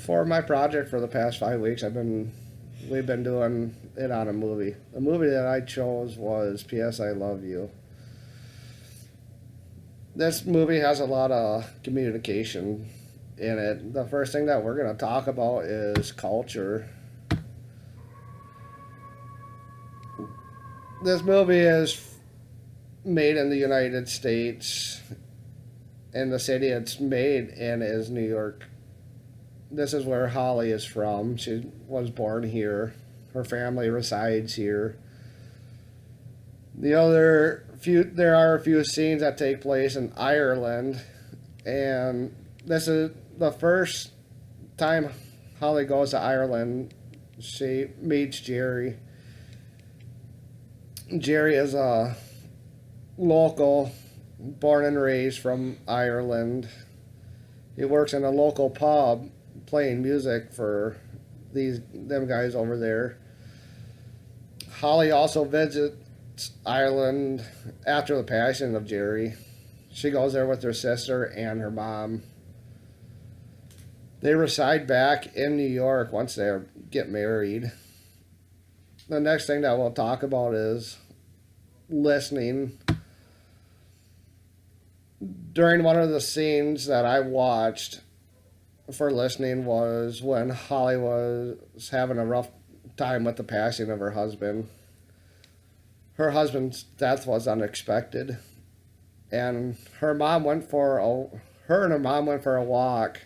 For my project for the past 5 weeks, we've been doing it on a movie. The movie that I chose was P.S. I Love You. This movie has a lot of communication in it. The first thing that we're going to talk about is culture. This movie is made in the United States, and the city it's made in is New York. This is where Holly is from. She was born here. Her family resides here. There are a few scenes that take place in Ireland, and this is the first time Holly goes to Ireland. She meets Jerry. Jerry is a local, born and raised from Ireland. He works in a local pub playing music for them guys over there. Holly also visits Ireland after the passing of Jerry. She goes there with her sister and her mom. They reside back in New York once they get married. The next thing that we'll talk about is listening. During one of the scenes that I watched for listening was when Holly was having a rough time with the passing of her husband. Her husband's death was unexpected, and her and her mom went for a walk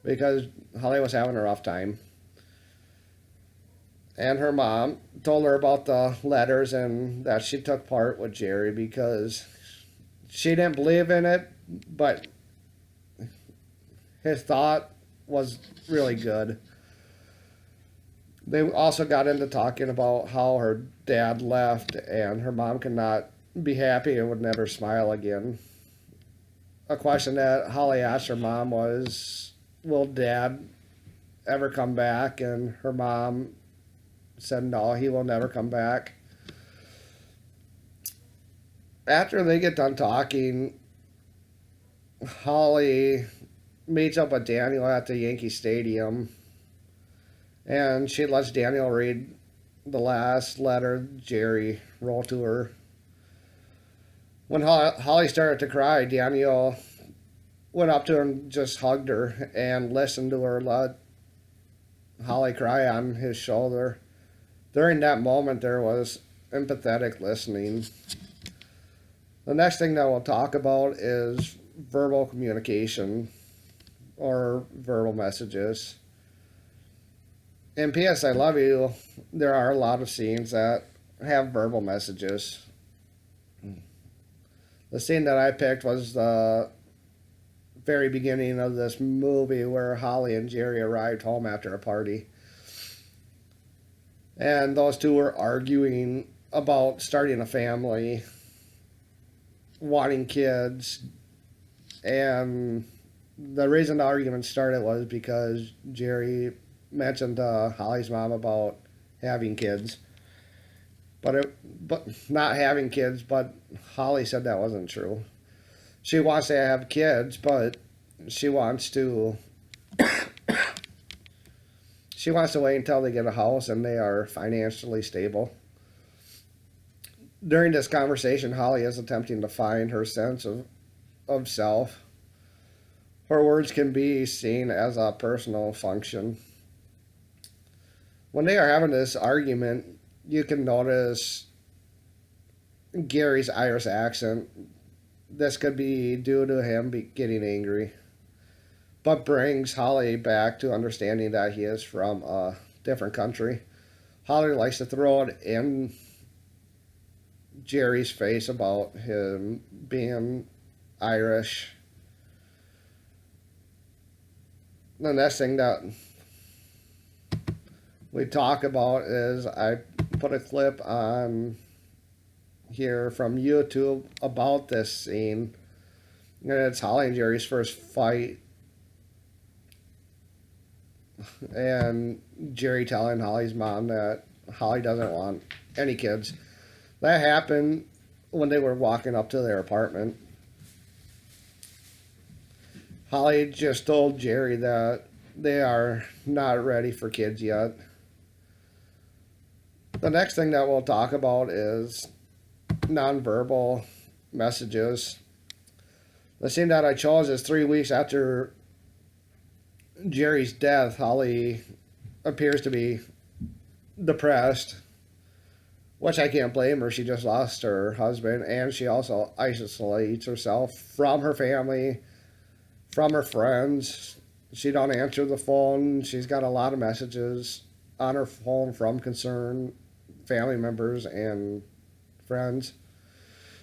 because Holly was having a rough time. And her mom told her about the letters and that she took part with Jerry because she didn't believe in it, but his thought was really good. They also got into talking about how her dad left and her mom could not be happy and would never smile again. A question that Holly asked her mom was, will dad ever come back? And her mom said, no, he will never come back. After they get done talking, Holly meets up with Daniel at the Yankee Stadium, and she lets Daniel read the last letter Jerry wrote to her. When Holly started to cry, Daniel went up to her and just hugged her and listened to her let Holly cry on his shoulder. During that moment, there was empathetic listening. The next thing that we'll talk about is verbal communication or verbal messages. In P.S. I Love You, there are a lot of scenes that have verbal messages. The scene that I picked was the very beginning of this movie where Holly and Jerry arrived home after a party. And those two were arguing about starting a family, wanting kids, and the reason the argument started was because Jerry mentioned Holly's mom about having kids, but not having kids. But Holly said that wasn't true. She wants to have kids, but she wants to wait until they get a house and they are financially stable. During this conversation, Holly is attempting to find her sense of self. Her words can be seen as a personal function. When they are having this argument, you can notice Gary's Irish accent. This could be due to him getting angry, but brings Holly back to understanding that he is from a different country. Holly likes to throw it in Jerry's face about him being Irish. The next thing that we talk about is I put a clip on here from YouTube about this scene. And it's Holly and Jerry's first fight. And Jerry telling Holly's mom that Holly doesn't want any kids. That happened when they were walking up to their apartment. Holly just told Jerry that they are not ready for kids yet. The next thing that we'll talk about is nonverbal messages. The scene that I chose is 3 weeks after Jerry's death. Holly appears to be depressed, which I can't blame her. She just lost her husband, and she also isolates herself from her family, from her friends. She don't answer the phone. She's got a lot of messages on her phone from concerned family members and friends.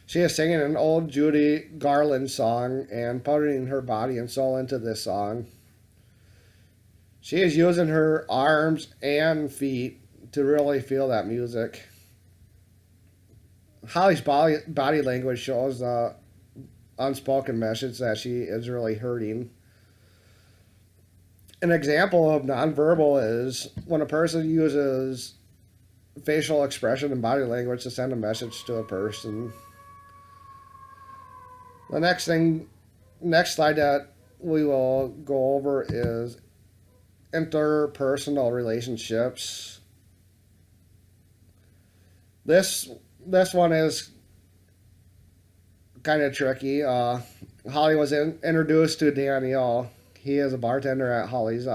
She is singing an old Judy Garland song and putting her body and soul into this song. She is using her arms and feet to really feel that music. Holly's body language shows the unspoken message that she is really hurting. An example of nonverbal is when a person uses facial expression and body language to send a message to a person. The next slide that we will go over is interpersonal relationships. This one is kind of tricky. Holly was introduced to Daniel. He is a bartender at Holly's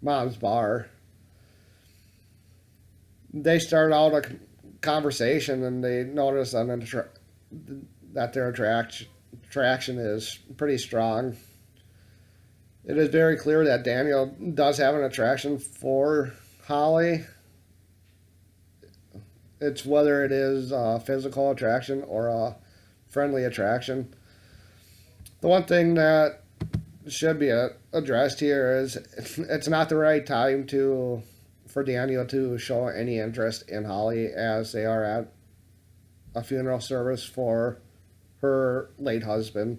mom's bar. They start out a conversation and they notice that their attraction is pretty strong. It is very clear that Daniel does have an attraction for Holly. It's whether it is a physical attraction or a friendly attraction. The one thing that should be addressed here is it's not the right time for Daniel to show any interest in Holly, as they are at a funeral service for her late husband.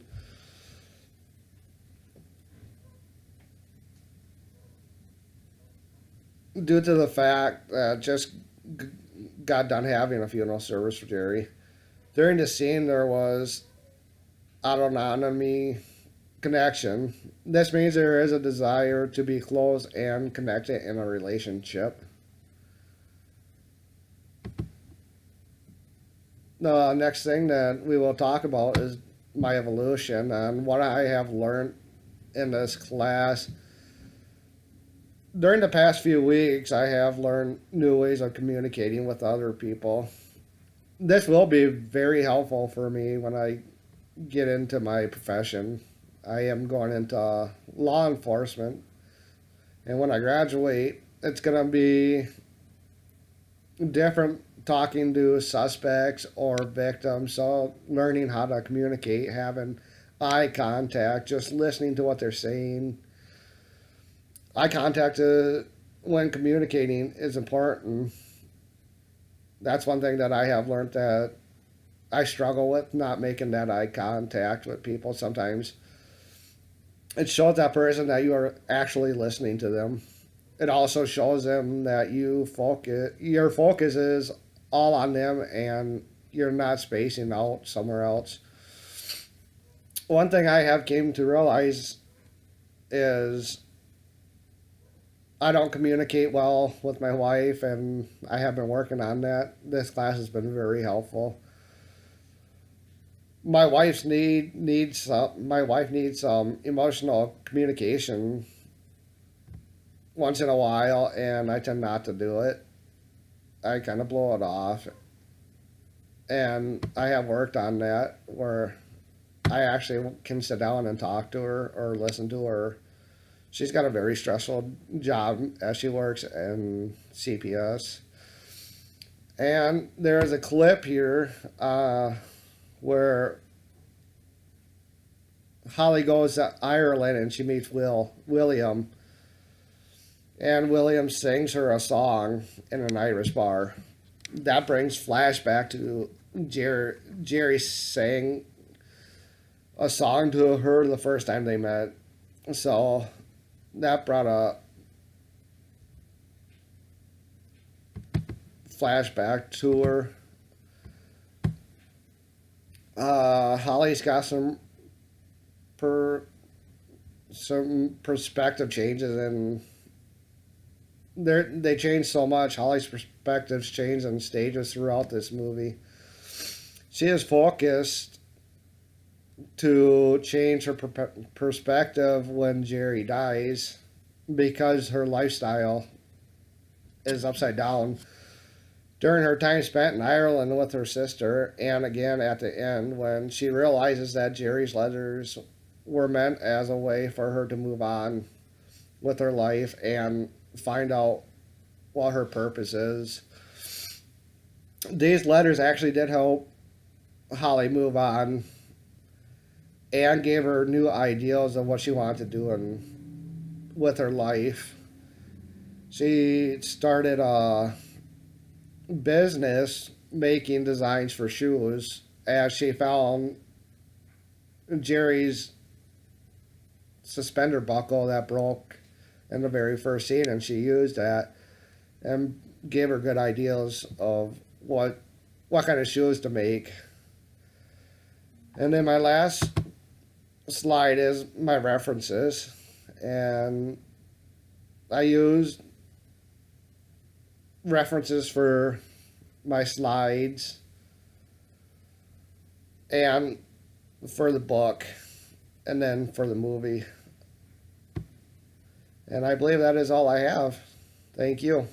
Due to the fact that just got done having a funeral service for Jerry. During the scene, there was autonomy connection. This means there is a desire to be close and connected in a relationship. The next thing that we will talk about is my evolution and what I have learned in this class. During the past few weeks, I have learned new ways of communicating with other people. This will be very helpful for me when I get into my profession. I am going into law enforcement, and when I graduate, it's going to be different talking to suspects or victims. So, learning how to communicate, having eye contact, just listening to what they're saying. Eye contact when communicating is important. That's one thing that I have learned that I struggle with, not making that eye contact with people sometimes. It shows that person that you are actually listening to them. It also shows them that your focus is all on them and you're not spacing out somewhere else. One thing I have came to realize is I don't communicate well with my wife, and I have been working on that. This class has been very helpful. My wife needs some emotional communication once in a while, and I tend not to do it. I kind of blow it off, and I have worked on that where I actually can sit down and talk to her or listen to her. She's got a very stressful job as she works in CPS. And there's a clip here where Holly goes to Ireland and she meets William. And William sings her a song in an Irish bar. That brings flashback to Jerry sang a song to her the first time they met. So that brought a flashback to her. Holly's got some some perspective changes, and they change so much. Holly's perspectives change in stages throughout this movie. She is focused to change her perspective when Jerry dies because her lifestyle is upside down. During her time spent in Ireland with her sister, and again at the end when she realizes that Jerry's letters were meant as a way for her to move on with her life and find out what her purpose is. These letters actually did help Holly move on and gave her new ideals of what she wanted to do with her life. She started a business making designs for shoes as she found Jerry's suspender buckle that broke in the very first scene, and she used that and gave her good ideas of what kind of shoes to make. And then my last slide is my references, and I used references for my slides and for the book and then for the movie. And I believe that is all I have. Thank you.